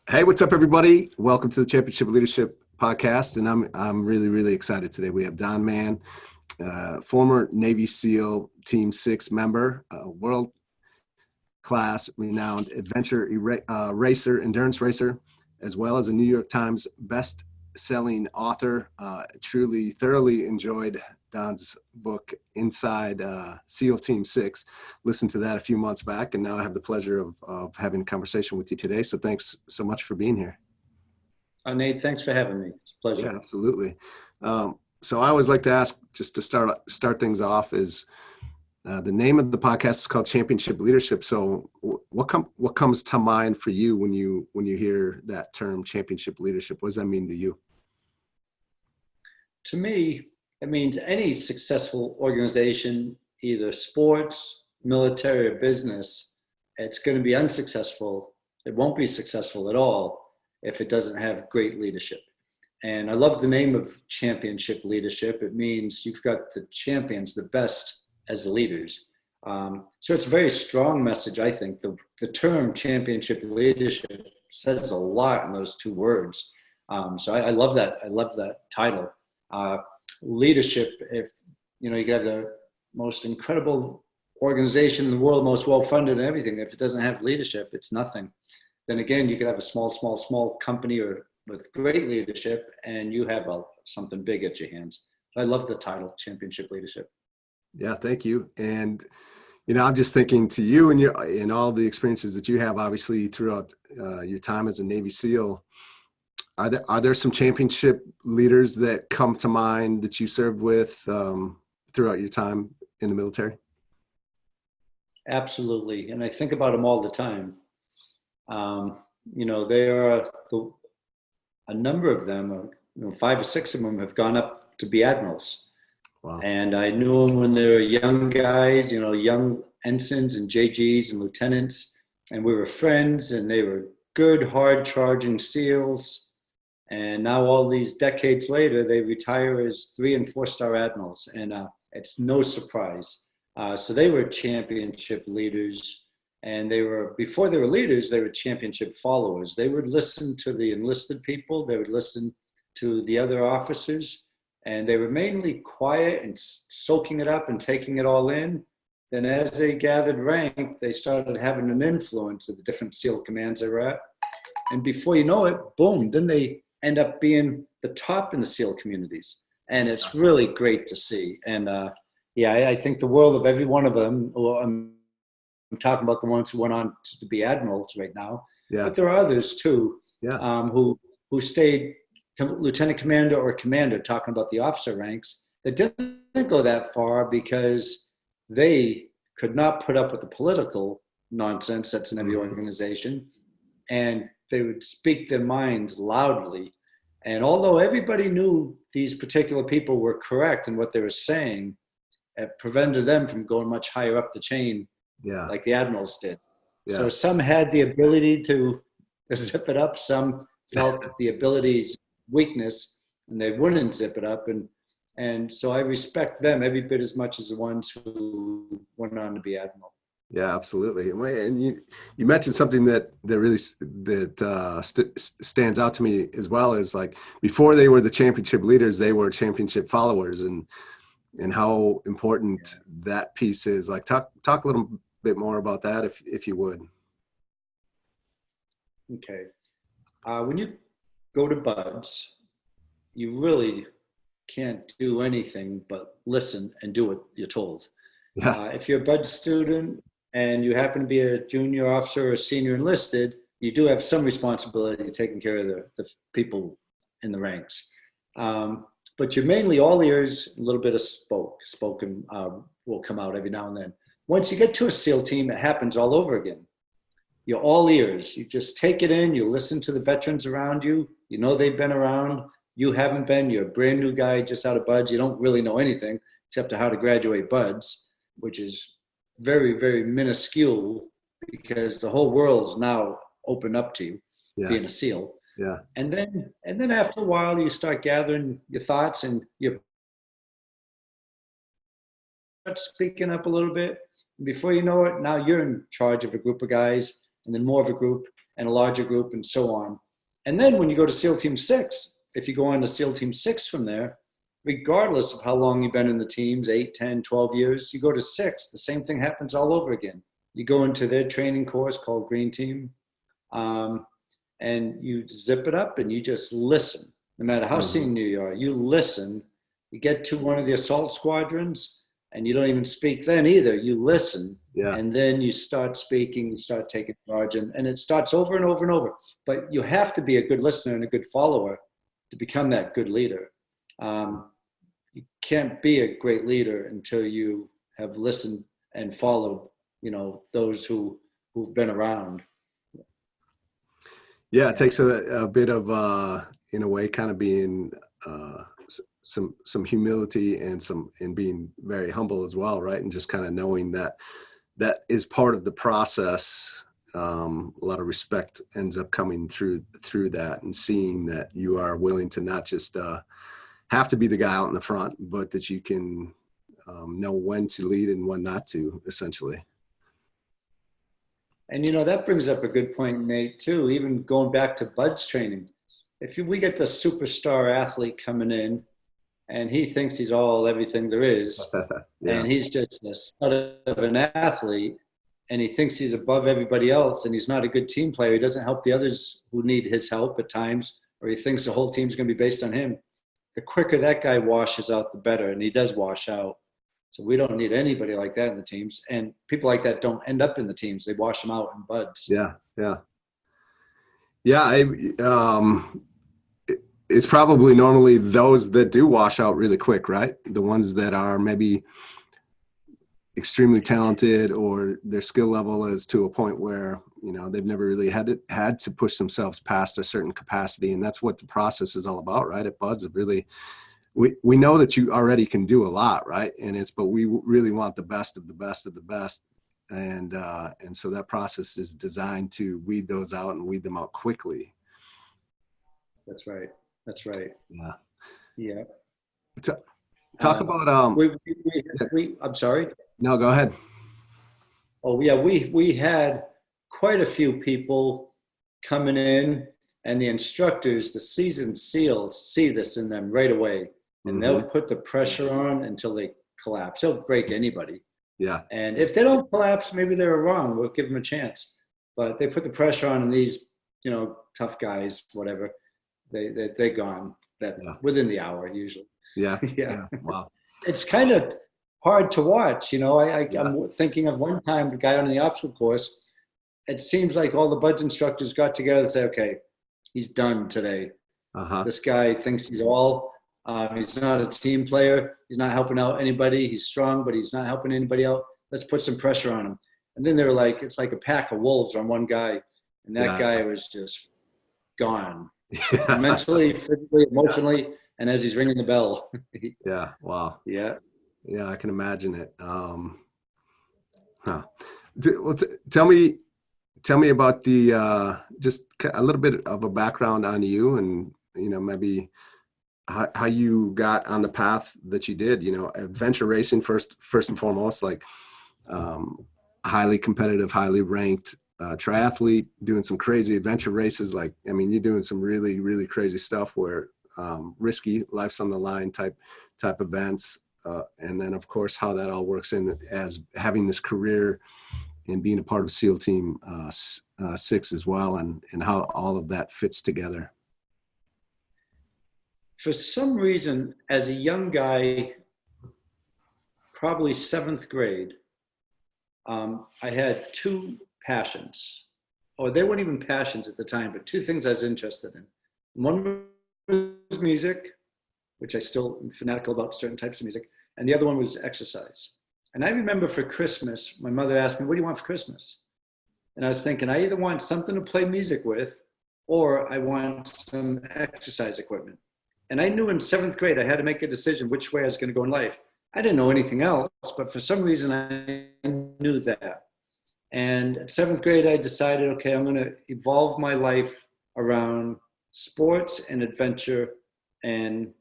Hey, what's up, everybody? Welcome to the Championship Leadership Podcast, and I'm really excited today. We have Don Mann, former Navy SEAL Team 6 member, world class renowned adventure racer, endurance racer, as well as a New York Times best-selling author. Truly, thoroughly enjoyed Don's book, Inside SEAL Team 6. Listened to that a few months back, and now I have the pleasure of having a conversation with you today. So thanks so much for being here. Nate, thanks for having me. It's a pleasure. Yeah, absolutely. So I always like to ask, just to start things off, is the name of the podcast is called Championship Leadership. So what comes to mind for you when you hear that term, championship leadership? What does that mean to you? To me, it means any successful organization, either sports, military, or business, it's going to be unsuccessful. It won't be successful at all if it doesn't have great leadership. And I love the name of championship leadership. It means you've got the champions, the best as the leaders. So it's a very strong message, I think. The term championship leadership says a lot in those two words. So I love that. I love that title. Leadership, if you know, you got the most incredible organization in the world, most well-funded and everything. If it doesn't have leadership, it's nothing. Then again, you could have a small company or with great leadership, and you have something big at your hands. So I love the title, championship leadership. Yeah, thank you. And I'm just thinking to you and all the experiences that you have, obviously throughout your time as a Navy SEAL. Are there some championship leaders that come to mind that you served with throughout your time in the military? Absolutely, and I think about them all the time. There are a number of them, 5 or 6 of them have gone up to be admirals. Wow. And I knew them when they were young guys, young ensigns and JGs and lieutenants, and we were friends, and they were good, hard-charging SEALs. And now all these decades later, they retire as 3- and 4-star admirals, and it's no surprise. So they were championship leaders, and before they were leaders, they were championship followers. They would listen to the enlisted people, they would listen to the other officers, and they were mainly quiet and soaking it up and taking it all in. Then as they gathered rank, they started having an influence of the different SEAL commands they were at. And before you know it, boom, then they end up being the top in the SEAL communities. And it's really great to see. And I think the world of every one of them, I'm talking about the ones who went on to be admirals right now, but there are others too, who stayed lieutenant commander or commander, talking about the officer ranks, that didn't go that far because they could not put up with the political nonsense that's in every organization. And they would speak their minds loudly. And although everybody knew these particular people were correct in what they were saying, it prevented them from going much higher up the chain, like the admirals did. Yeah. So some had the ability to zip it up. Some felt the ability's weakness, and they wouldn't zip it up. And so I respect them every bit as much as the ones who went on to be admiral. Yeah, absolutely. And you mentioned something that really stands out to me as well, is like before they were the championship leaders, they were championship followers, and how important that piece is. Like talk a little bit more about that if you would. Okay. When you go to BUD/S, you really can't do anything but listen and do what you're told. Yeah. If you're a BUD/S student and you happen to be a junior officer or a senior enlisted, you do have some responsibility taking care of the people in the ranks. But you're mainly all ears, a little bit of spoken will come out every now and then. Once you get to a SEAL team, it happens all over again. You're all ears. You just take it in. You listen to the veterans around you. You know they've been around. You haven't been. You're a brand new guy just out of BUD/S. You don't really know anything except how to graduate BUD/S, which is very, very minuscule because the whole world's now open up to you, being a SEAL. Yeah. And then after a while, you start gathering your thoughts and you start speaking up a little bit. And before you know it, now you're in charge of a group of guys, and then more of a group. and a larger group and so on. And then when you go to SEAL Team 6, if you go on to SEAL Team 6 from there, regardless of how long you've been in the teams, 8, 10, 12 years, you go to 6, the same thing happens all over again. You go into their training course called Green Team, and you zip it up and you just listen. No matter how senior you are, you listen. You get to one of the assault squadrons and you don't even speak then either. You listen, and then you start speaking, you start taking charge, and it starts over and over and over. But you have to be a good listener and a good follower to become that good leader. You can't be a great leader until you have listened and followed, those who've been around. Yeah, it takes a bit of, in a way, kind of being some humility and being very humble as well, right? And just kind of knowing that is part of the process. A lot of respect ends up coming through that, and seeing that you are willing to not just have to be the guy out in the front, but that you can know when to lead and when not to, essentially. And, that brings up a good point, Nate, too, even going back to Bud's training. If we get the superstar athlete coming in and he thinks he's everything there is, and he's just a stud of an athlete, and he thinks he's above everybody else, and he's not a good team player, he doesn't help the others who need his help at times, or he thinks the whole team's going to be based on him, the quicker that guy washes out, the better, and he does wash out. So we don't need anybody like that in the teams. And people like that don't end up in the teams. They wash them out in buds. Yeah. It's probably normally those that do wash out really quick, right? The ones that are maybe extremely talented, or their skill level is to a point where, they've never really had to push themselves past a certain capacity. And that's what the process is all about, right? At Buds, it really, we know that you already can do a lot, right? But we really want the best of the best of the best. And so that process is designed to weed those out and weed them out quickly. That's right. Yeah. Talk about, I'm sorry. No, go ahead. Oh yeah. We had quite a few people coming in, and the instructors, the seasoned SEALs, see this in them right away. And they'll put the pressure on until they collapse. They'll break anybody. Yeah. And if they don't collapse, maybe they're wrong. We'll give them a chance. But they put the pressure on, and these, tough guys, whatever, they're gone within the hour usually. Yeah. Wow. It's kind of hard to watch. I'm thinking of one time, the guy on the obstacle course, it seems like all the Buds instructors got together and said, okay, he's done today. This guy thinks he's he's not a team player. He's not helping out anybody. He's strong, but he's not helping anybody out. Let's put some pressure on him. And then they're like, it's like a pack of wolves on one guy. And that guy was just gone. Mentally, physically, emotionally, and as he's ringing the bell. Yeah. Wow. Yeah, I can imagine it. Tell me about the just a little bit of a background on you, and maybe how you got on the path that you did. Adventure racing first and foremost, like highly competitive, highly ranked triathlete, doing some crazy adventure races. You're doing some really, really crazy stuff where risky, life's on the line type events. And then of course, how that all works in as having this career and being a part of SEAL Team 6 as well, and how all of that fits together. For some reason, as a young guy, probably 7th grade, I had 2 passions, or they weren't even passions at the time, but 2 things I was interested in. One was music, which I still am fanatical about certain types of music, and the other one was exercise. And I remember for Christmas, my mother asked me, what do you want for Christmas? And I was thinking, I either want something to play music with, or I want some exercise equipment. And I knew in 7th grade, I had to make a decision which way I was going to go in life. I didn't know anything else, but for some reason I knew that. And at 7th grade, I decided, okay, I'm going to evolve my life around sports and adventure and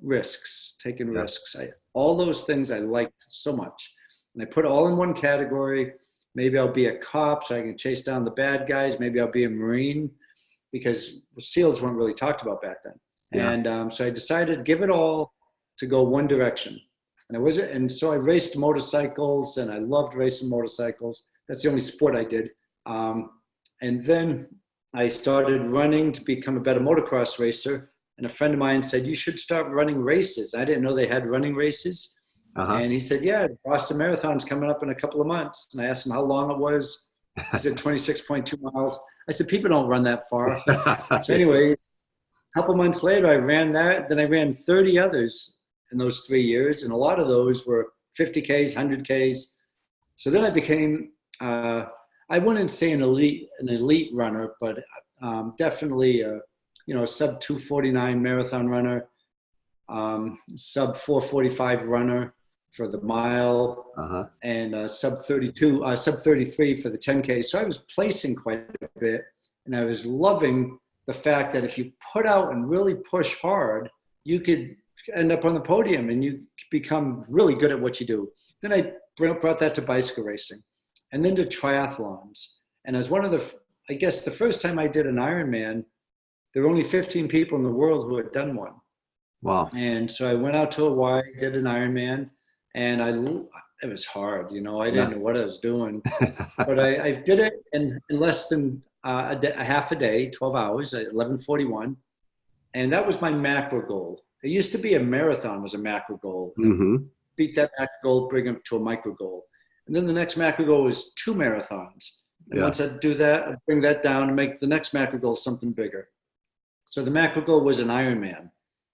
risks, taking risks. All those things I liked so much. And I put it all in one category. Maybe I'll be a cop so I can chase down the bad guys. Maybe I'll be a Marine, because SEALs weren't really talked about back then. Yeah. And so I decided to give it all to go one direction. And so I raced motorcycles, and I loved racing motorcycles. That's the only sport I did. And then I started running to become a better motocross racer. And a friend of mine said, you should start running races. I didn't know they had running races. And he said, yeah, the Boston Marathon's coming up in a couple of months. And I asked him how long it was. He said 26.2 miles. I said, people don't run that far. So anyway, a couple months later, I ran that. Then I ran 30 others in those 3 years. And a lot of those were 50Ks, 100Ks. So then I became, I wouldn't say an elite runner, but definitely a sub 249 marathon runner, sub 445 runner for the mile, and sub 33 for the 10K. So I was placing quite a bit, and I was loving the fact that if you put out and really push hard, you could end up on the podium and you become really good at what you do. Then I brought that to bicycle racing, and then to triathlons. And as one of I guess the first time I did an Ironman, there were only 15 people in the world who had done one. Wow. And so I went out to Hawaii, did an Ironman, and it was hard, I didn't know what I was doing, but I did it in less than a half a day, 12 hours at 11:41. And that was my macro goal. It used to be a marathon was a macro goal. Beat that macro goal, bring it to a micro goal. And then the next macro goal was 2 marathons. And once I do that, I'd bring that down and make the next macro goal something bigger. So the macro goal was an Ironman.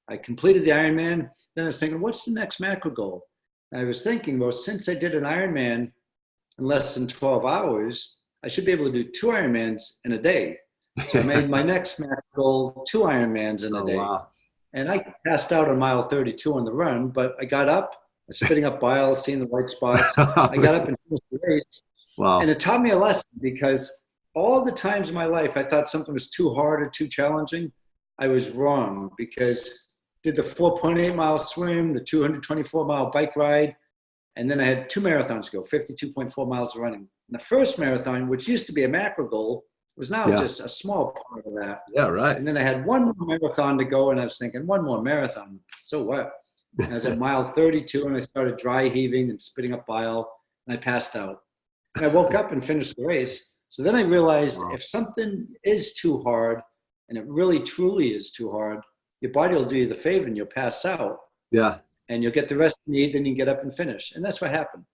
I completed the Ironman. Then I was thinking, what's the next macro goal? And I was thinking, well, since I did an Ironman in less than 12 hours, I should be able to do 2 Ironmans in a day. So I made my next macro goal 2 Ironmans in a day. Wow. And I passed out on mile 32 on the run, but I got up, spitting up bile, seeing the white spots. I got up and finished the race. Wow. And it taught me a lesson, because all the times in my life I thought something was too hard or too challenging, I was wrong, because did the 4.8 mile swim, the 224 mile bike ride, and then I had 2 marathons to go, 52.4 miles of running. And the first marathon, which used to be a macro goal, was now just a small part of that. Yeah, right. And then I had 1 more marathon to go, and I was thinking, 1 more marathon, so what? And I was at mile 32, and I started dry heaving and spitting up bile, and I passed out. And I woke up and finished the race. So then I realized if something is too hard, and it really truly is too hard, your body will do you the favor and you'll pass out. Yeah. And you'll get the rest you need, then you get up and finish. And that's what happened.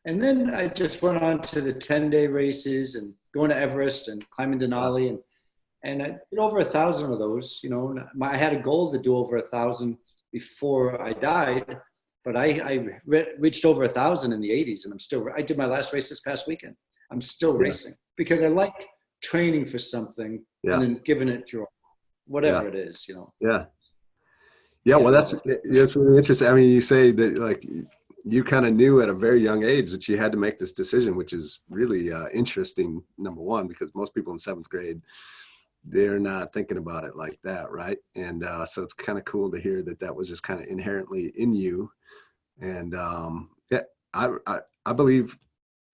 And then I just went on to the 10-day races and going to Everest and climbing Denali. And I did over 1,000 of those. I had a goal to do over 1,000 before I died, but I reached over 1,000 in the 80s, and I did my last race this past weekend. I'm still racing because I like training for something and then giving it joy, whatever it is, Yeah, well, that's really interesting. I mean, you say that like you kind of knew at a very young age that you had to make this decision, which is really interesting, number one, because most people in 7th grade, they're not thinking about it like that, right? And so it's kind of cool to hear that was just kind of inherently in you. And I believe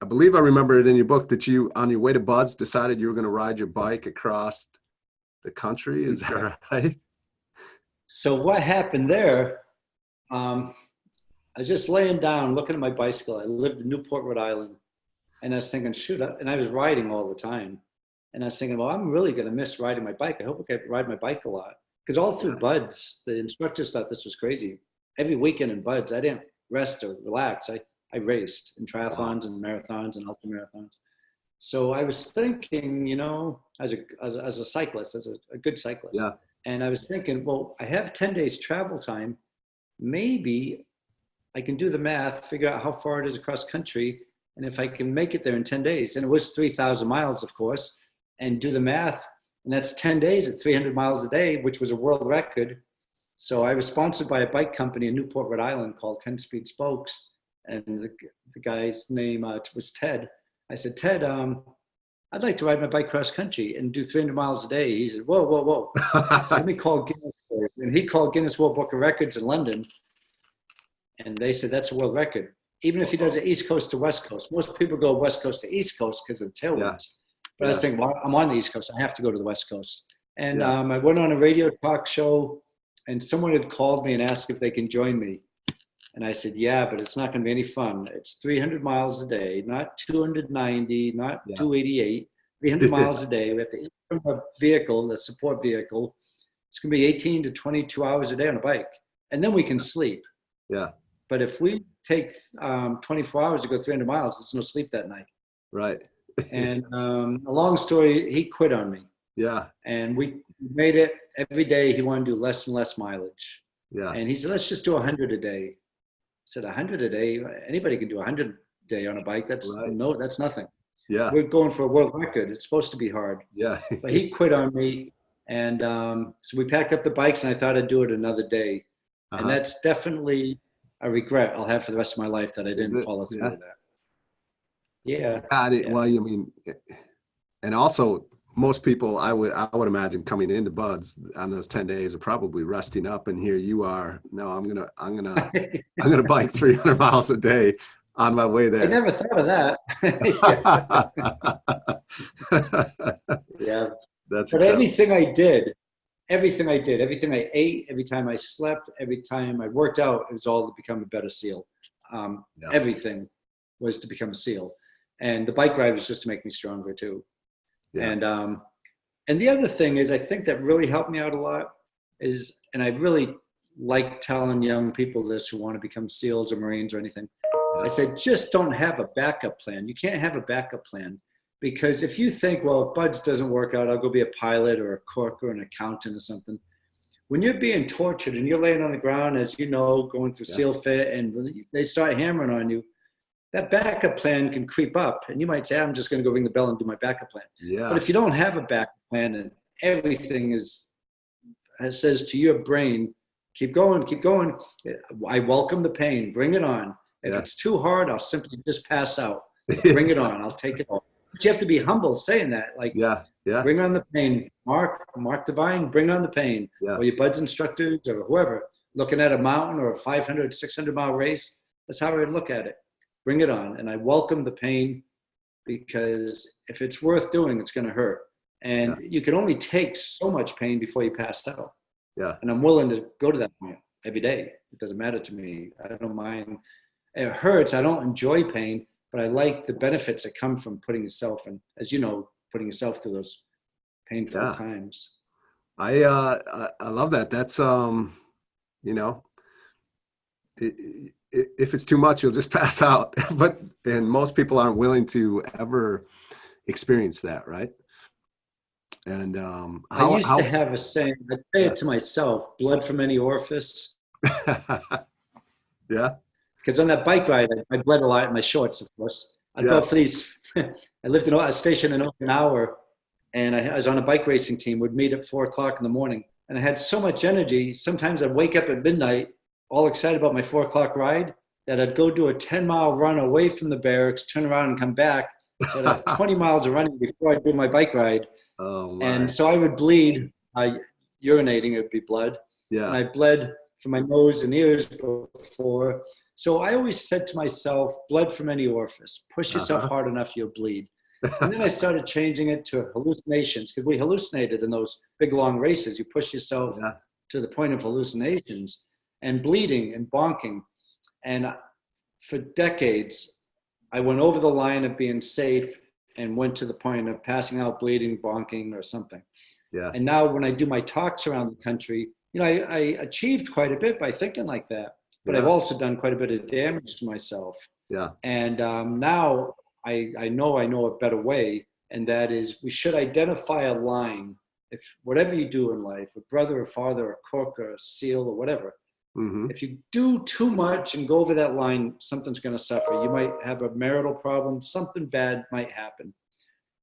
I remember it in your book that you, on your way to Buds, decided you were going to ride your bike across the country. Is that right? So what happened there, I was just laying down, looking at my bicycle. I lived in Newport, Rhode Island. And I was thinking, and I was riding all the time. And I was thinking, well, I'm really going to miss riding my bike. I hope I can ride my bike a lot. Because all through Buds, the instructors thought this was crazy. Every weekend in Buds, I didn't rest or relax. I raced in triathlons and marathons and ultra marathons. So I was thinking, as a cyclist, as a good cyclist. Yeah. And I was thinking, well, I have 10 days travel time. Maybe I can do the math, figure out how far it is across country, and if I can make it there in 10 days. And it was 3,000 miles, of course, and do the math. And that's 10 days at 300 miles a day, which was a world record. So I was sponsored by a bike company in Newport, Rhode Island called 10 Speed Spokes. And the guy's name was Ted. I said, Ted, I'd like to ride my bike cross country and do 300 miles a day. He said, whoa. So let me call Guinness. And he called Guinness World Book of Records in London. And they said, that's a world record. even if he does it East Coast to West Coast. Most people go West Coast to East Coast because of tailwinds. But I was thinking, well, I'm on the East Coast. I have to go to the West Coast. And I went on a radio talk show, and someone had called me and asked if they can join me. And I said, yeah, but it's not going to be any fun. It's 300 miles a day, not 290, not 288, 300 miles a day. We have to enter a vehicle, a support vehicle. It's going to be 18 to 22 hours a day on a bike. And then we can sleep. Yeah. But if we take 24 hours to go 300 miles, there's no sleep that night. Right. And a long story, he quit on me. Yeah. And we made it every day. He wanted to do less and less mileage. Yeah. And he said, let's just do 100 a day. I said, 100 a day? Anybody can do 100 a day on a bike. That's that's nothing. Yeah. We're going for a world record. It's supposed to be hard. Yeah. But he quit on me. And so we packed up the bikes, and I thought I'd do it another day. And that's definitely a regret I'll have for the rest of my life that I didn't follow through with that. Yeah. Well, I mean, and also most people, I would imagine, coming into Buds on those 10 days are probably resting up, and here you are. No, I'm gonna bike 300 miles a day on my way there. I never thought of that. Yeah. But everything I did, everything I ate, every time I slept, every time I worked out, it was all to become a better SEAL. Everything was to become a SEAL. And the bike ride was just to make me stronger too. Yeah. And the other thing is, I think that really helped me out a lot is, and I really like telling young people this who want to become SEALs or Marines or anything, I said, just don't have a backup plan. You can't have a backup plan. Because if you think, well, if Buds doesn't work out, I'll go be a pilot or a cook or an accountant or something. When you're being tortured and you're laying on the ground, as you know, going through SEAL fit, and they start hammering on you, that backup plan can creep up. And you might say, I'm just going to go ring the bell and do my backup plan. Yeah. But if you don't have a backup plan and everything says to your brain, keep going, I welcome the pain, bring it on. If it's too hard, I'll simply just pass out. Bring it on, I'll take it all. But you have to be humble saying that. Like, bring on the pain. Mark Devine, bring on the pain. Or your Buds instructors or whoever, looking at a mountain or a 500, 600 mile race, that's how I would look at it. Bring it on. And I welcome the pain, because if it's worth doing, it's going to hurt. And you can only take so much pain before you pass out. Yeah. And I'm willing to go to that point every day. It doesn't matter to me. I don't mind. It hurts. I don't enjoy pain, but I like the benefits that come from putting yourself in, as you know, putting yourself through those painful times. I love that. That's, you know, if it's too much, you'll just pass out. And most people aren't willing to ever experience that, right? And I used to have a saying, I say it to myself, blood from any orifice. Yeah. Because on that bike ride, I bled a lot in my shorts, of course. I'd go for these, I lived in a station in Okinawa, and I was on a bike racing team. We'd meet at 4 o'clock in the morning. And I had so much energy, sometimes I'd wake up at midnight, all excited about my 4 o'clock ride, that I'd go do a 10-mile run away from the barracks, turn around and come back. So I'd have 20 miles of running before I do my bike ride. Oh, my. And so I would bleed, urinating, it would be blood. Yeah. And I bled from my nose and ears before. So I always said to myself, blood from any orifice. Push yourself hard enough, you'll bleed. And then I started changing it to hallucinations, because we hallucinated in those big, long races. You push yourself to the point of hallucinations and bleeding and bonking. And for decades, I went over the line of being safe and went to the point of passing out, bleeding, bonking, or something. Yeah. And now when I do my talks around the country, you know, I achieved quite a bit by thinking like that. But I've also done quite a bit of damage to myself. Yeah. And now I know a better way, and that is we should identify a line. If whatever you do in life, a brother, a father, a cook, or a SEAL, or whatever, if you do too much and go over that line, something's going to suffer. You might have a marital problem. Something bad might happen.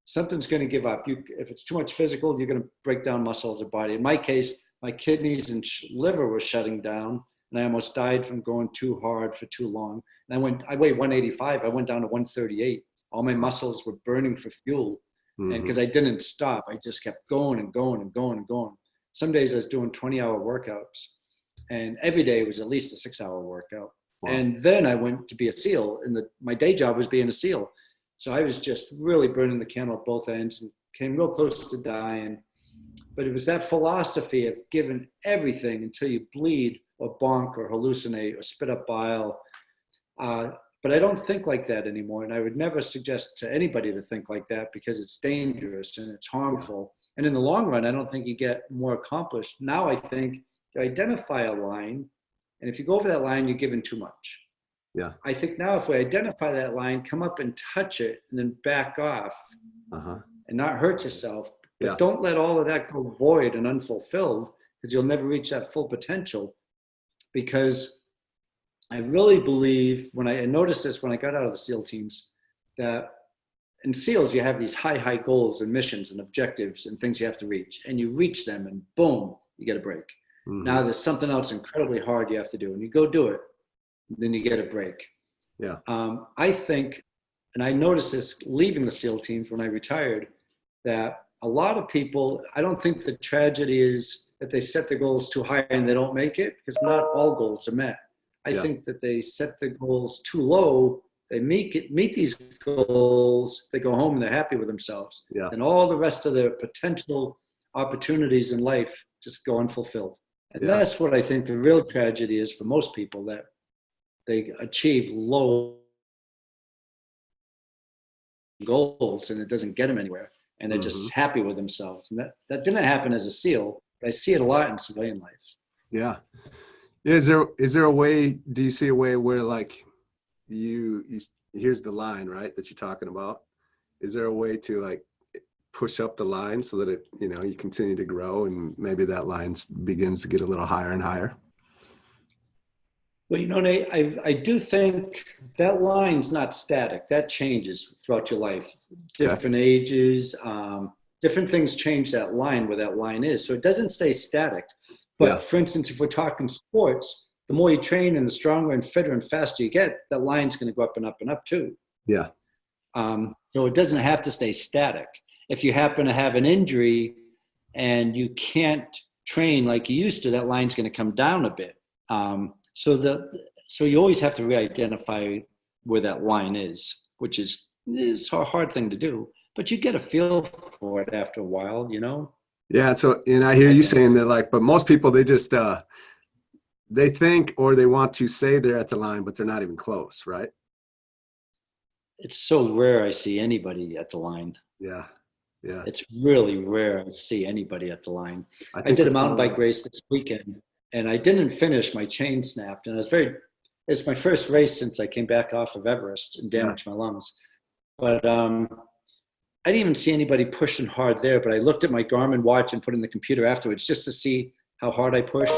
Something's going to give up. If it's too much physical, you're going to break down muscles or body. In my case, my kidneys and liver were shutting down. And I almost died from going too hard for too long. And I weighed 185. I went down to 138. All my muscles were burning for fuel. And because I didn't stop, I just kept going and going and going and going. Some days I was doing 20-hour workouts. And every day was at least a 6-hour workout. Wow. And then I went to be a SEAL, and my day job was being a SEAL. So I was just really burning the candle at both ends and came real close to dying. But it was that philosophy of giving everything until you bleed or bonk or hallucinate or spit up bile. But I don't think like that anymore. And I would never suggest to anybody to think like that, because it's dangerous and it's harmful. And in the long run, I don't think you get more accomplished. Now I think you identify a line, and if you go over that line, you're giving too much. Yeah. I think now if we identify that line, come up and touch it and then back off and not hurt yourself. But don't let all of that go void and unfulfilled, because you'll never reach that full potential. Because I really believe, when I noticed this when I got out of the SEAL teams, that in SEALs, you have these high goals and missions and objectives and things you have to reach. And you reach them and boom, you get a break. Mm-hmm. Now there's something else incredibly hard you have to do, and you go do it, then you get a break. Yeah. I think, and I noticed this leaving the SEAL teams when I retired, that a lot of people, I don't think the tragedy is that they set their goals too high and they don't make it, because not all goals are met. I think that they set the goals too low, they meet these goals, they go home and they're happy with themselves. Yeah. And all the rest of their potential opportunities in life just go unfulfilled. And that's what I think the real tragedy is for most people, that they achieve low goals and it doesn't get them anywhere. And they're just happy with themselves. And that didn't happen as a SEAL, but I see it a lot in civilian life. Yeah. Is there a way, do you see a way where, like, you here's the line, right, that you're talking about? Is there a way to, like, push up the line so that it, you continue to grow and maybe that line begins to get a little higher and higher? Well, Nate, I do think that line's not static. That changes throughout your life. Different ages, different things change that line, where that line is. So it doesn't stay static. But for instance, if we're talking sports, the more you train and the stronger and fitter and faster you get, that line's going to go up and up and up too. Yeah. So it doesn't have to stay static. If you happen to have an injury and you can't train like you used to, that line's going to come down a bit. So you always have to re-identify where that line is, which is a hard thing to do, but you get a feel for it after a while, Yeah. So, and I hear you saying that, like, but most people, they just, they think, or they want to say they're at the line, but they're not even close, right? It's so rare I see anybody at the line. Yeah. Yeah. It's really rare I see anybody at the line. I did a mountain bike race this weekend, and I didn't finish. My chain snapped, and it's my first race since I came back off of Everest and damaged my lungs. But I didn't even see anybody pushing hard there, but I looked at my Garmin watch and put in the computer afterwards just to see how hard I pushed.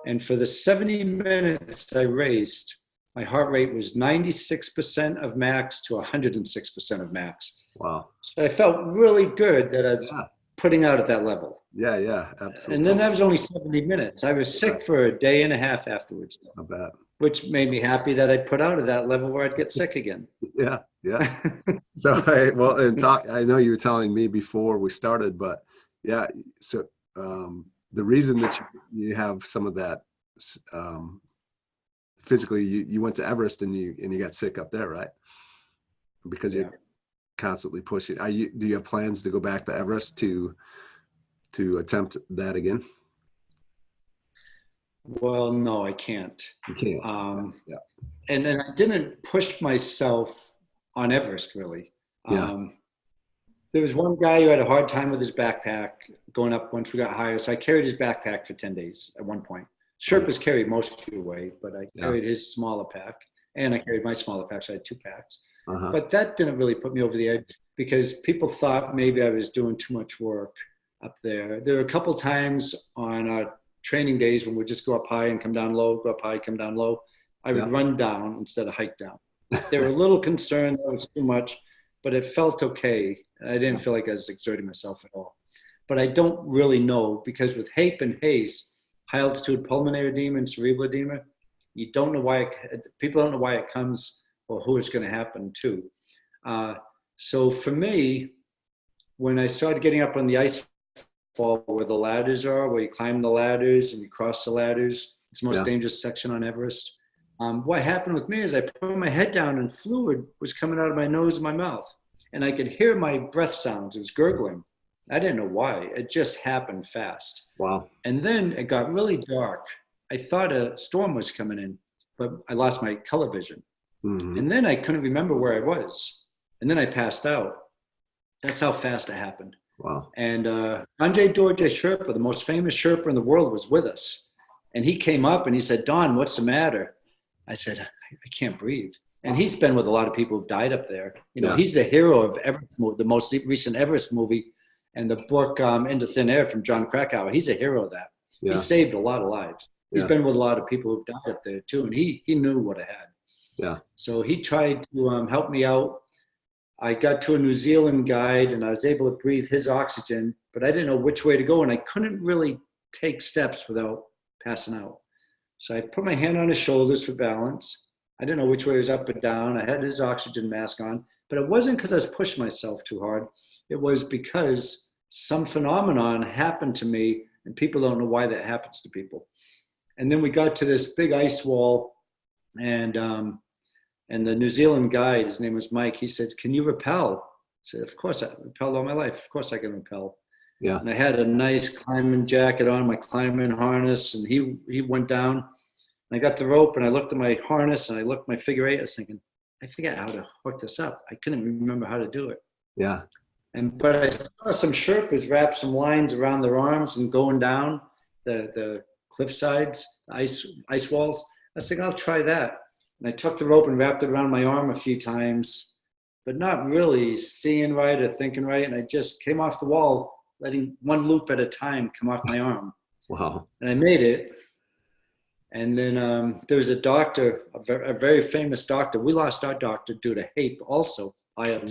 And for the 70 minutes I raced, my heart rate was 96% of max to 106% of max. Wow. So I felt really good that I was putting out at that level. Yeah, yeah, absolutely. And then that was only 70 minutes. I was sick for a day and a half afterwards. I bet. Which made me happy that I put out at that level where I'd get sick again. Yeah, yeah. So, I know you were telling me before we started, but yeah, so the reason that you have some of that physically, you went to Everest and you got sick up there, right? Because you're constantly pushing. Do you have plans to go back to Everest to attempt that again? Well, no, I can't. You can't. And then I didn't push myself on Everest, really. There was one guy who had a hard time with his backpack going up once we got higher. So I carried his backpack for 10 days at one point. Sherpas carried most of the way, but I carried his smaller pack, and I carried my smaller pack, so I had 2 packs. But that didn't really put me over the edge, because people thought maybe I was doing too much work up there. There were a couple times on our training days when we'd just go up high and come down low, go up high, come down low. I would run down instead of hike down. They were a little concerned that was too much, but it felt okay. I didn't feel like I was exerting myself at all. But I don't really know, because with HAPE and HACE, high altitude pulmonary edema and cerebral edema, you don't know why people don't know why it comes or who it's going to happen to. So for me, when I started getting up on the ice fall where the ladders are, where you climb the ladders and you cross the ladders, it's the most dangerous section on Everest. What happened with me is I put my head down and fluid was coming out of my nose and my mouth. And I could hear my breath sounds. It was gurgling. I didn't know why. It just happened fast. Wow. And then it got really dark. I thought a storm was coming in, but I lost my color vision. Mm-hmm. And then I couldn't remember where I was. And then I passed out. That's how fast it happened. Wow. And Andre Dorje Sherpa, the most famous Sherpa in the world, was with us. And he came up and he said, Don, what's the matter? I said, I can't breathe. And he's been with a lot of people who've died up there. You know, Yeah. he's the hero of Everest, the most recent Everest movie, and the book Into Thin Air from John Krakauer. He's a hero of that. Yeah. He saved a lot of lives. He's Yeah. been with a lot of people who've died up there too, and he knew what I had. Yeah. So he tried to help me out. I got to a New Zealand guide, and I was able to breathe his oxygen, but I didn't know which way to go, and I couldn't really take steps without passing out. So I put my hand on his shoulders for balance. I didn't know which way was up or down. I had his oxygen mask on, but it wasn't because I was pushing myself too hard. It was because some phenomenon happened to me, and people don't know why that happens to people. And then we got to this big ice wall, and the New Zealand guide, his name was Mike, he said, can you rappel? I said, of course, I rappelled all my life. Of course I can rappel. Yeah. And I had a nice climbing jacket on, my climbing harness, and he went down. And I got the rope, and I looked at my harness, and I looked at my figure eight. I was thinking, I forget how to hook this up. I couldn't remember how to do it. Yeah. But I saw some Sherpas wrap some lines around their arms and going down the cliff sides, ice walls. I was thinking, I'll try that. And I took the rope and wrapped it around my arm a few times, but not really seeing right or thinking right. And I just came off the wall, letting one loop at a time come off my arm. Wow. And I made it. And then there was a doctor, a very famous doctor. We lost our doctor due to HAPE also, high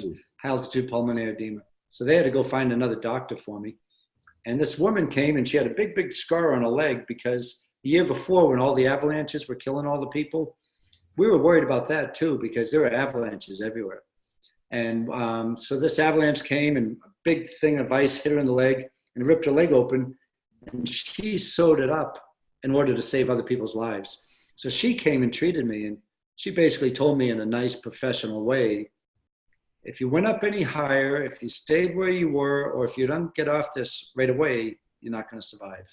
altitude pulmonary edema. So they had to go find another doctor for me. And this woman came, and she had a big, big scar on her leg because the year before, when all the avalanches were killing all the people, we were worried about that too, because there were avalanches everywhere. And so this avalanche came, and a big thing of ice hit her in the leg and ripped her leg open. And she sewed it up in order to save other people's lives. So she came and treated me, and she basically told me in a nice I way, if you went up any higher, if you stayed where you were, or if you don't get off this right away, you're not going to survive.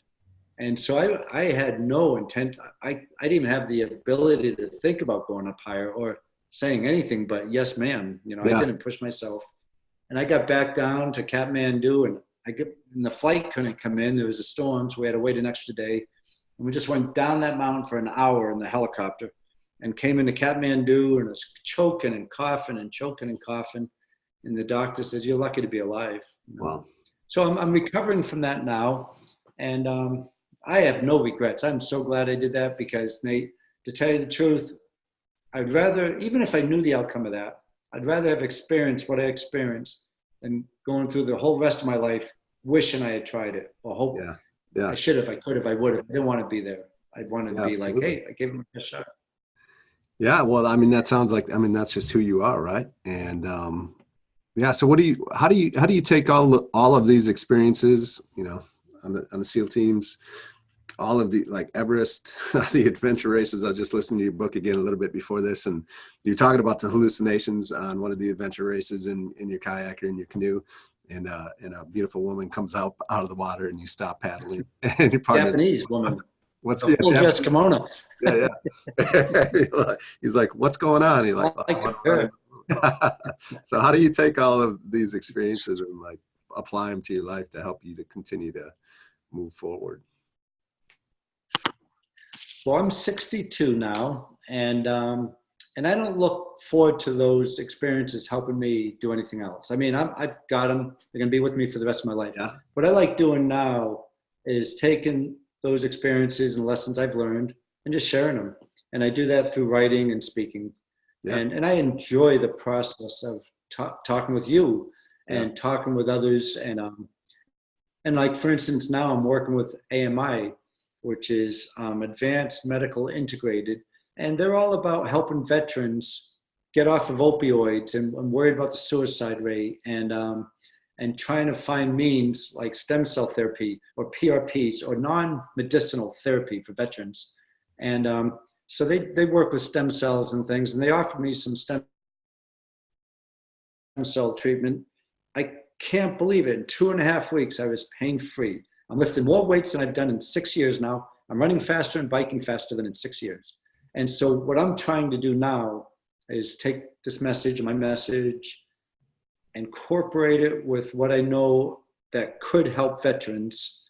And so I had no intent. I didn't even have the ability to think about going up higher or saying anything but yes, ma'am. You know, I didn't push myself. And I got back down to Kathmandu, and the flight couldn't come in. There was a storm, so we had to wait an extra day. And we just went down that mountain for an hour in the helicopter and came into Kathmandu, and I was choking and coughing and choking and coughing. And the doctor says, you're lucky to be alive. You know? Wow. So I'm recovering from that now. And I have no regrets. I'm so glad I did that because, Nate, to tell you the truth, I'd rather, even if I knew the outcome of that, I'd rather have experienced what I experienced than going through the whole rest of my life wishing I had tried it or hope. Yeah. I should have, I could have, I would have. I didn't want to be there. I'd want to be absolutely. like, hey, I gave him a shot. Yeah. Well, I mean, that sounds like, I mean, that's just who you are, right? And yeah. So how do you take all of these experiences, you know, on the SEAL teams, all of the, like Everest, the adventure races? I was just listening to your book again a little bit before this, and you're talking about the hallucinations on one of the adventure races in your kayak or in your canoe, and a beautiful woman comes out of the water, and you stop paddling, and your partner's Japanese woman. What's a full dress kimono. Yeah. He's like, what's going on? He's like, so how do you take all of these experiences and like apply them to your life to help you to continue to move forward? Well, I'm 62 now, and I don't look forward to those experiences helping me do anything else. I mean, I've got them. They're going to be with me for the rest of my life. Yeah. What I like doing now is taking those experiences and lessons I've learned and just sharing them. And I do that through writing and speaking. Yeah. And I enjoy the process of talking with you and talking with others. And like, for instance, now I'm working with AMI, which is Advanced Medical Integrated. And they're all about helping veterans get off of opioids and worried about the suicide rate and trying to find means like stem cell therapy or PRPs or non-medicinal therapy for veterans. And So they work with stem cells and things, and they offered me some stem cell treatment. I can't believe it. In 2.5 weeks, I was pain-free. I'm lifting more weights than I've done in 6 years now. I'm running faster and biking faster than in 6 years. And so what I'm trying to do now is take this message, my message, incorporate it with what I know that could help veterans,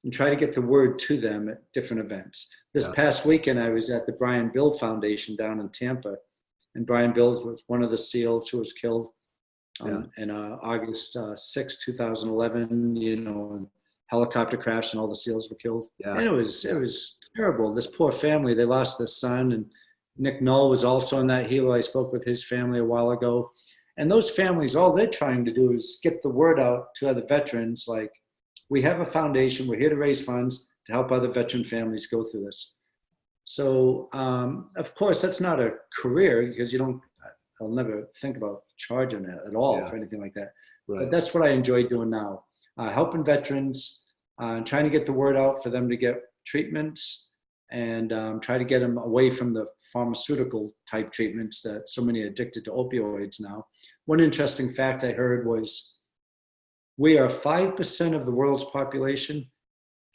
and try to get the word to them at different events. This past weekend, I was at the Brian Bill Foundation down in Tampa, and Brian Bill was one of the SEALs who was killed in August 6, 2011, helicopter crash and all the SEALs were killed. Yeah. And it was terrible. This poor family, they lost their son, and Nick Knoll was also in that helo. I spoke with his family a while ago. And those families, all they're trying to do is get the word out to other veterans, like, we have a foundation, we're here to raise funds to help other veteran families go through this. So, of course, that's not a career, because I'll never think about charging it at all for anything like that. Right. But that's what I enjoy doing now, helping veterans, trying to get the word out for them to get treatments, and try to get them away from the pharmaceutical type treatments that so many are addicted to opioids now. One interesting fact I heard was we are 5% of the world's population,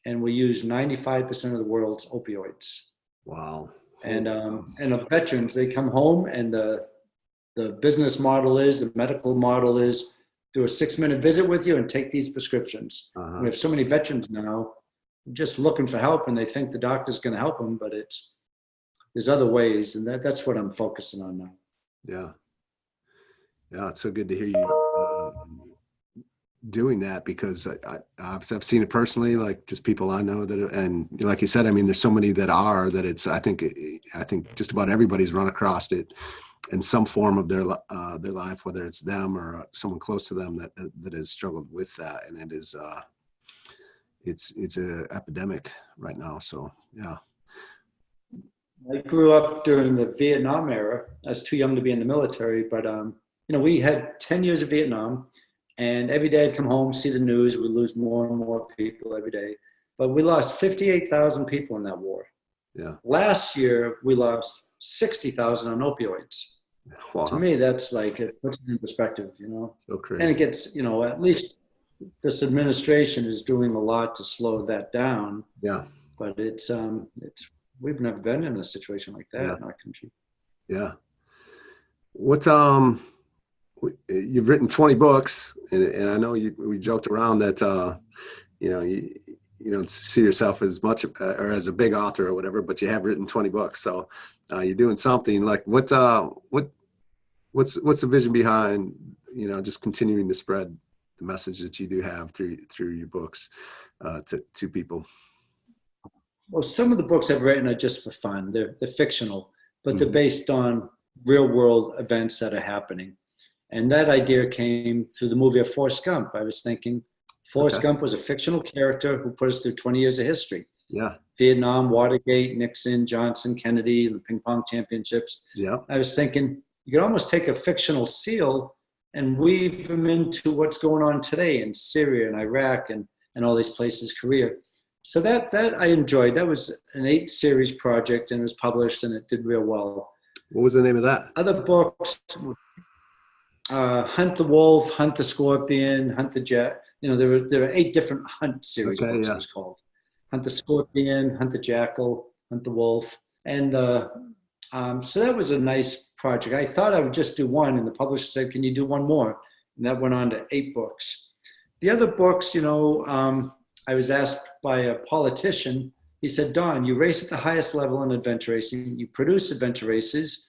and we use 95% of the world's opioids. Wow. And the veterans, they come home, and the business model is, the medical model is, do a 6-minute visit with you and take these prescriptions. We have so many veterans now just looking for help, and they think the doctor's going to help them, but there's other ways, and that's what I'm focusing on now. Yeah, it's so good to hear you doing that, because I've seen it personally, like just people I know that, and like you said, I mean, there's so many that I think just about everybody's run across it in some form of their life, whether it's them or someone close to them that has struggled with that, and it is it's an epidemic right now. So yeah. I grew up during the Vietnam era. I was too young to be in the military, but we had 10 years of Vietnam, and every day I'd come home, see the news. We lose more and more people every day, but we lost 58,000 people in that war. Yeah. Last year we lost 60,000 on opioids. Wow. To me, that's like, it puts it in perspective, So crazy. And it gets, at least this administration is doing a lot to slow that down. Yeah. But we've never been in a situation like that in our country. Yeah. What, you've written 20 books, and I know we joked around that, you don't see yourself as much or as a big author or whatever, but you have written 20 books. So you're doing something. Like what's the vision behind, just continuing to spread the message that you do have through your books to people? Well, some of the books I've written are just for fun. They're fictional, but they're based on real world events that are happening. And that idea came through the movie of Forrest Gump. I was thinking Forrest Gump was a fictional character who put us through 20 years of history. Yeah. Vietnam, Watergate, Nixon, Johnson, Kennedy, the ping pong championships. Yeah. I was thinking you could almost take a fictional SEAL and weave them into what's going on today in Syria and Iraq and all these places, Korea. So that I enjoyed. That was an 8-series project, and it was published, and it did real well. What was the name of that? Other books, Hunt the Wolf, Hunt the Scorpion, Hunt the Jet. There were 8 different Hunt series books. It was called Hunt the Scorpion, Hunt the Jackal, Hunt the Wolf, and so that was a nice project. I thought I would just do one, and the publisher said, "Can you do one more?" And that went on to 8 books. The other books, I was asked by a politician. He said, "Don, you race at the highest level in adventure racing. You produce adventure races,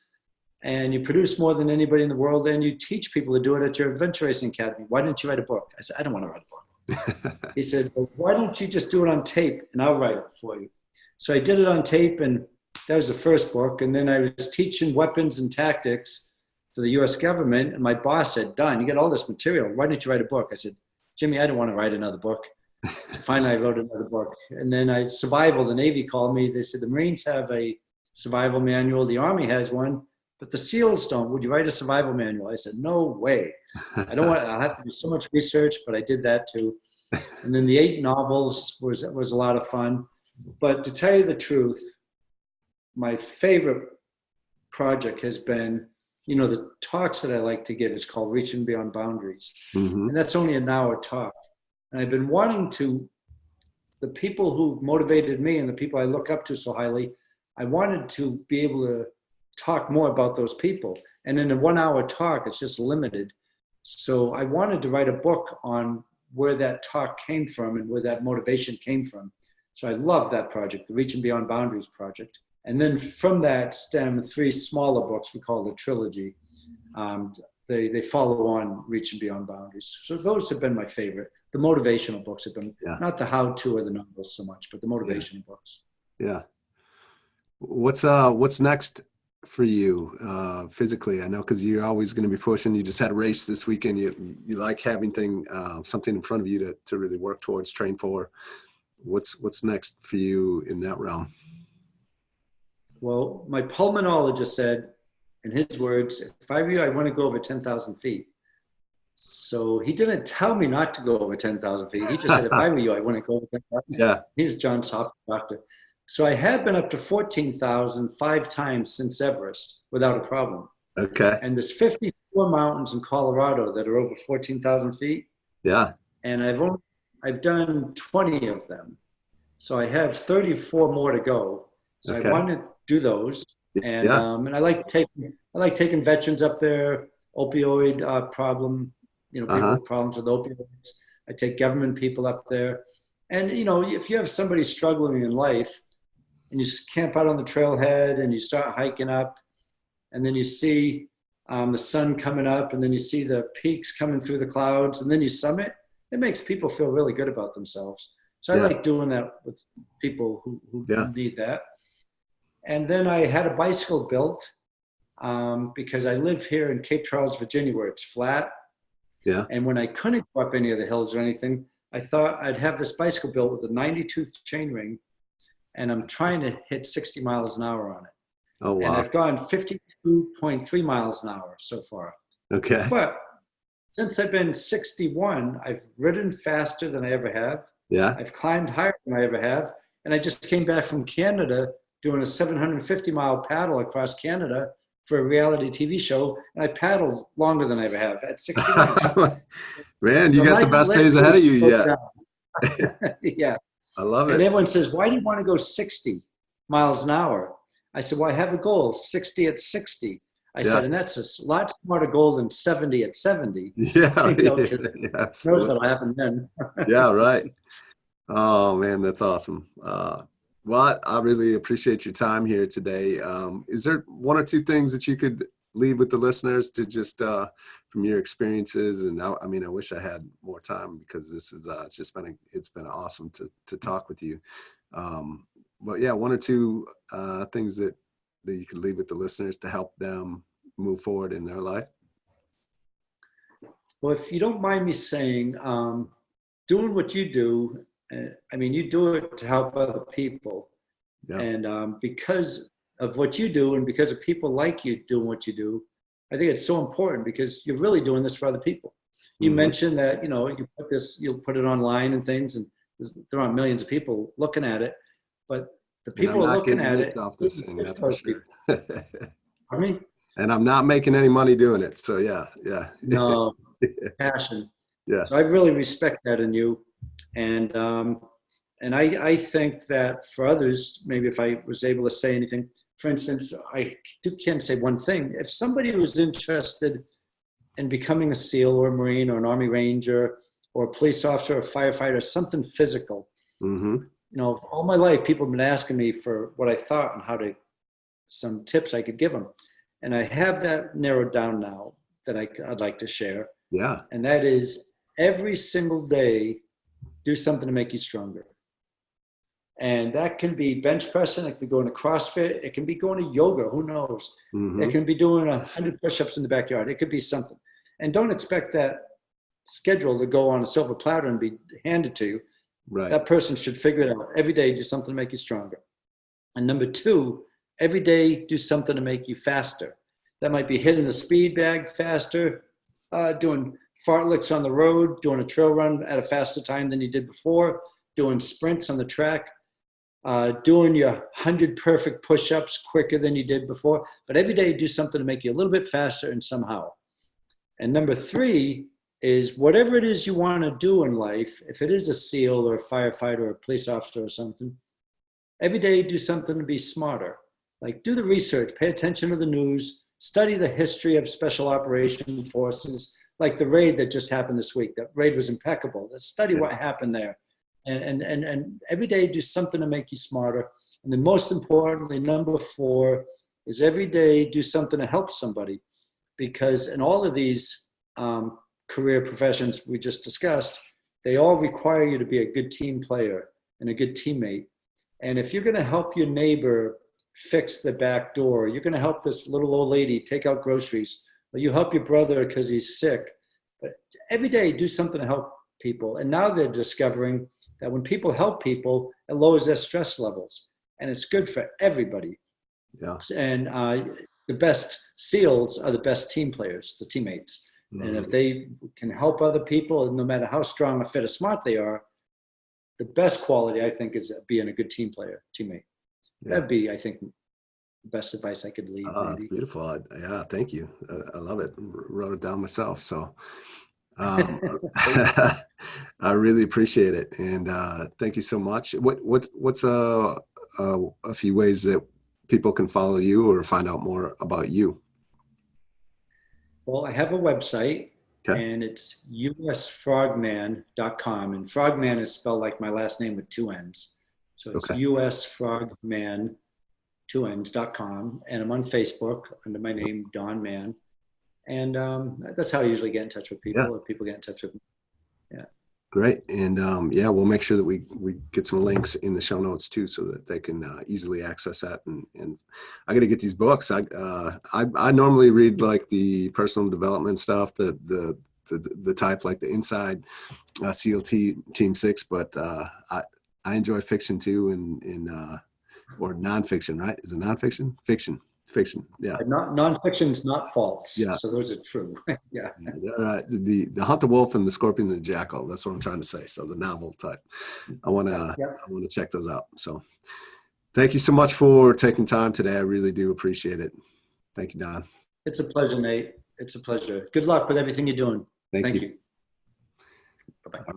and you produce more than anybody in the world, and you teach people to do it at your adventure racing academy. Why didn't you write a book?" I said, "I don't want to write a book." He said, "Well, why don't you just do it on tape, and I'll write it for you?" So I did it on tape, and that was the first book. And then I was teaching weapons and tactics for the U.S. government, and my boss said, "Don, you get all this material. Why don't you write a book?" I said, "Jimmy, I don't want to write another book." So finally, I wrote another book. And then survival, the Navy called me. They said, "The Marines have a survival manual. The Army has one, but the SEALs don't. Would you write a survival manual?" I said, "No way. I'll have to do so much research," but I did that too. And then the 8 novels was a lot of fun. But to tell you the truth, my favorite project has been, the talks that I like to give is called Reaching Beyond Boundaries. Mm-hmm. And that's only an hour talk. And I've been wanting to, the people who motivated me and the people I look up to so highly, I wanted to be able to talk more about those people. And in a 1 hour talk, it's just limited. So I wanted to write a book on where that talk came from and where that motivation came from. So I love that project, the Reaching Beyond Boundaries project. And then from that stem 3 smaller books we call the trilogy. They follow on Reaching Beyond Boundaries. So those have been my favorite. The motivational books have been, not the how-to or the novels so much, but the motivational books. Yeah. What's next for you physically? I know because you're always going to be pushing. You just had a race this weekend. You like having something in front of you to really work towards, train for. What's next for you in that realm? Well, my pulmonologist said, in his words, if I were you, I want to go over 10,000 feet. So he didn't tell me not to go over 10,000 feet. He just said, if I were you, I want to go over 10,000. Yeah. He was Johns Hopkins doctor. So I have been up to 14,000 5 times since Everest without a problem. Okay. And there's 54 mountains in Colorado that are over 14,000 feet. Yeah. And I've done 20 of them. So I have 34 more to go. So I want to do those. And and I like taking veterans up there, opioid problem, people with problems with opioids. I take government people up there. And, if you have somebody struggling in life and you camp out on the trailhead and you start hiking up and then you see the sun coming up and then you see the peaks coming through the clouds and then you summit, it makes people feel really good about themselves. So I like doing that with people who need that. And then I had a bicycle built because I live here in Cape Charles, Virginia, where it's flat. Yeah. And when I couldn't go up any of the hills or anything, I thought I'd have this bicycle built with a 90-tooth chainring, and I'm trying to hit 60 miles an hour on it. Oh, wow. And I've gone 52.3 miles an hour so far. Okay. But since I've been 61, I've ridden faster than I ever have. Yeah. I've climbed higher than I ever have. And I just came back from Canada doing a 750-mile paddle across Canada for a reality TV show. And I paddled longer than I ever have at 61. Man, you got the best days ahead of you yet. Yeah. I love it. And everyone says, why do you want to go 60 miles an hour? I said, well, I have a goal, 60 at 60. I said, and that's a lot smarter goal than 70 at 70. Yeah, Knows what'll happen then. Yeah, right. Oh, man, that's awesome. Well, I really appreciate your time here today. Is there 1 or 2 things that you could leave with the listeners to just from your experiences? And I mean, I wish I had more time because this is it's been awesome to talk with you. But yeah, 1 or 2 things that you could leave with the listeners to help them move forward in their life. Well, if you don't mind me saying, doing what you do, I mean, you do it to help other people. Yeah. And because of what you do and because of people like you doing what you do, I think it's so important because you're really doing this for other people. You mentioned that, you'll put it online and things, and there aren't millions of people looking at it, but the people are looking at it. Off this thing, that's for sure. I mean, and I'm not making any money doing it. So yeah. No, passion. Yeah. So I really respect that in you. And I think that for others, maybe if I was able to say anything, for instance, I can say one thing. If somebody was interested in becoming a SEAL or a Marine or an Army Ranger or a police officer or a firefighter, something physical, all my life, people have been asking me for what I thought and some tips I could give them. And I have that narrowed down now that I'd like to share. Yeah. And that is every single day, do something to make you stronger. And that can be bench pressing. It can be going to CrossFit. It can be going to yoga. Who knows? It can be doing 100 push-ups in the backyard. It could be something. And don't expect that schedule to go on a silver platter and be handed to you. Right. That person should figure it out. Every day, do something to make you stronger. And number 2, every day, do something to make you faster. That might be hitting the speed bag faster, doing fartleks on the road, doing a trail run at a faster time than you did before, doing sprints on the track. doing your 100 perfect push-ups quicker than you did before, but every day do something to make you a little bit faster and somehow. And number three is whatever it is you want to do in life, if it is a SEAL or a firefighter or a police officer or something, every day do something to be smarter. Like do the research, pay attention to the news, study the history of special operation forces, like the raid that just happened this week. That raid was impeccable. Let's study what happened there. And every day do something to make you smarter. And then most importantly, number four is every day do something to help somebody. Because in all of these career professions we just discussed, they all require you to be a good team player and a good teammate. And if you're going to help your neighbor fix the back door, you're going to help this little old lady take out groceries, or you help your brother because he's sick. But every day do something to help people. And now they're discovering that when people help people, it lowers their stress levels. And it's good for everybody. Yeah. And the best SEALs are the best team players, the teammates. Mm-hmm. And if they can help other people, no matter how strong or fit or smart they are, the best quality, I think, is being a good team player, teammate. Yeah. That'd be, I think, the best advice I could leave. That's beautiful. Yeah, thank you. I love it. Wrote it down myself. So I really appreciate it. And thank you so much. What's a few ways that people can follow you or find out more about you? Well, I have a website, and it's usfrogman.com. And Frogman is spelled like my last name with two N's. So it's usfrogman2Ns.com. And I'm on Facebook under my name, Don Mann. And that's how I usually get in touch with people, if people get in touch with me. Yeah. Great. And we'll make sure that we get some links in the show notes too, so that they can easily access that. And I got to get these books. I normally read like the personal development stuff, the type like the Inside SEAL Team 6, but I enjoy fiction too, or nonfiction, right? Is it nonfiction? Fiction. Yeah. Nonfiction's not false. Yeah. So those are true. Yeah. The Hunt the Wolf and the Scorpion and the Jackal. That's what I'm trying to say. So the novel type. I want to check those out. So thank you so much for taking time today. I really do appreciate it. Thank you, Don. It's a pleasure, Nate. It's a pleasure. Good luck with everything you're doing. Thank you. Bye-bye.